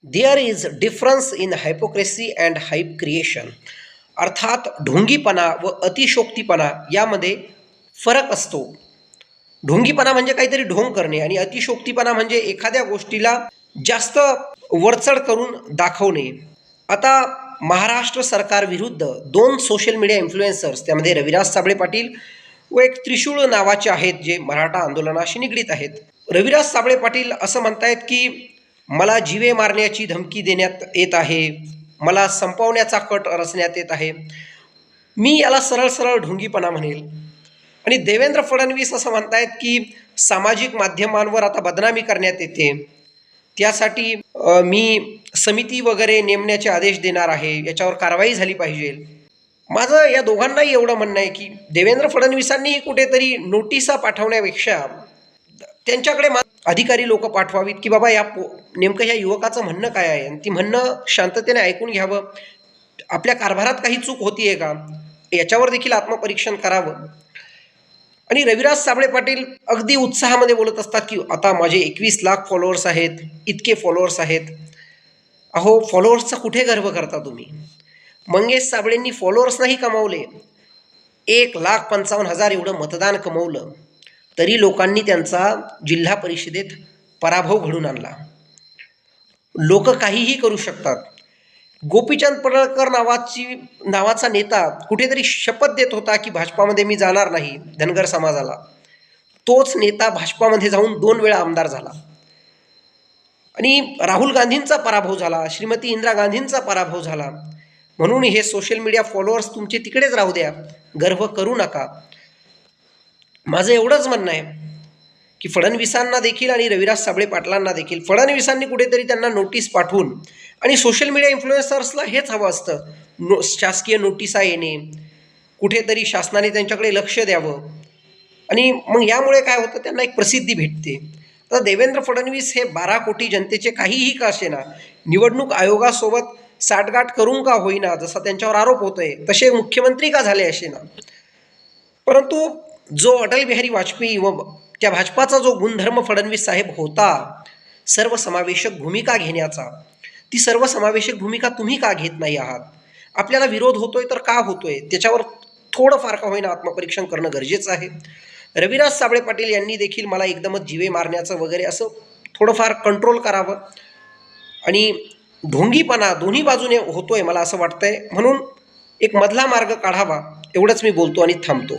There is difference in hypocrisy and hype creation. अर्थात ढोंगीपणा व अतिशोक्तीपणा यामध्ये फरक असतो. ढोंगीपणा म्हणजे काहीतरी ढोंग करणे आणि अतिशोक्तीपणा म्हणजे एखाद्या गोष्टीला जास्त वरचढ करून दाखवणे. आता महाराष्ट्र सरकार विरुद्ध दोन सोशल मीडिया इन्फ्लुएन्सर्स, त्यामध्ये रविराज साबळे पाटील व एक त्रिशूळ नावाचे आहेत, जे मराठा आंदोलनाशी निगडीत आहेत. रविराज साबळे पाटील असं म्हणतायत की मला जीवे मारण्याची धमकी देण्यात येत आहे, मला संपवण्याचा कट रचण्यात येत आहे. मी याला सरळ सरळ ढोंगीपणा म्हणेल. आणि देवेंद्र फडणवीस असं म्हणतायत की सामाजिक माध्यमांवर आता बदनामी करण्यात येते, त्यासाठी मी समिती वगैरे नेमण्याचे आदेश देणार आहे, याच्यावर कारवाई झाली पाहिजे. माझं या दोघांनाही एवढं म्हणणं आहे की देवेंद्र फडणवीसांनी कुठेतरी नोटिसा पाठवण्यापेक्षा त्यांच्याकडे अधिकारी लोक पाठवावीत की बाबा नेमकं ह्या युवकाचं म्हणणं काय आहे आणि ती म्हणणं शांततेने ऐकून घ्यावं. आपल्या कारभारात काही चूक होतीये का याच्यावर देखील आत्मपरीक्षण करावं. आणि रविराज साबळे पाटील अगदी उत्साहामध्ये बोलत असतात की आता माझे 21 लाख फॉलोअर्स आहेत, इतके फॉलोअर्स आहेत. अहो, फॉलोअर्सचा कुठे गर्व करता तुम्ही? मंगेश साबळेंनी फॉलोअर्स नाही कमावले, 1,55,000 एवढं मतदान कमवलं, तरी लोकांनी त्यांचा जिल्हा परिषदेत पराभव घडून आणला. लोक काहीही करू शकतात. गोपीचंद पडळकर नावाचा नेता कुठेतरी शपथ देत होता की भाजपामध्ये मी जाणार नाही धनगर समाजाला. तोच नेता भाजपामध्ये जाऊन 2 वेळा आमदार झाला. आणि राहुल गांधींचा पराभव झाला, श्रीमती इंदिरा गांधींचा पराभव झाला. म्हणून हे सोशल मीडिया फॉलोअर्स तुमचे तिकडेच राहू द्या, गर्व करू नका. माझं एवढंच म्हणणं आहे की फडणवीसांना देखील आणि रविराज साबळे पाटलांना देखील फडणवीसांनी कुठेतरी त्यांना नोटीस पाठवून, आणि सोशल मीडिया इन्फ्लुएन्सर्सला हेच हवं असतं, शासकीय नोटिसा येणे, कुठेतरी शासनाने त्यांच्याकडे लक्ष द्यावं. आणि मग यामुळे काय होतं, त्यांना एक प्रसिद्धी भेटते. आता देवेंद्र फडणवीस हे 12 कोटी जनतेचे काहीही का असेना, निवडणूक आयोगासोबत साठगाठ करून का होईना, जसा त्यांच्यावर आरोप होतोय तसे मुख्यमंत्री का झाले असेना, परंतु जो अटल बिहारी वाजपेयी व त्या भाजपाचा जो गुणधर्म फडणवीस साहेब होता, सर्वसमावेशक भूमिका घेण्याचा, ती सर्वसमावेशक भूमिका तुम्ही का घेत नाही आहात? आपल्याला विरोध होतोय तर का होतोय, त्याच्यावर थोडंफार का होईना आत्मपरीक्षण करणं गरजेचं आहे. रविराज साबळे पाटील यांनी देखील मला एकदमच जीवे मारण्याचं वगैरे असं थोडंफार कंट्रोल करावं. आणि ढोंगीपणा दोन्ही बाजूने होतोय मला असं वाटतंय, म्हणून एक मधला मार्ग काढावा, एवढंच मी बोलतो आणि थांबतो.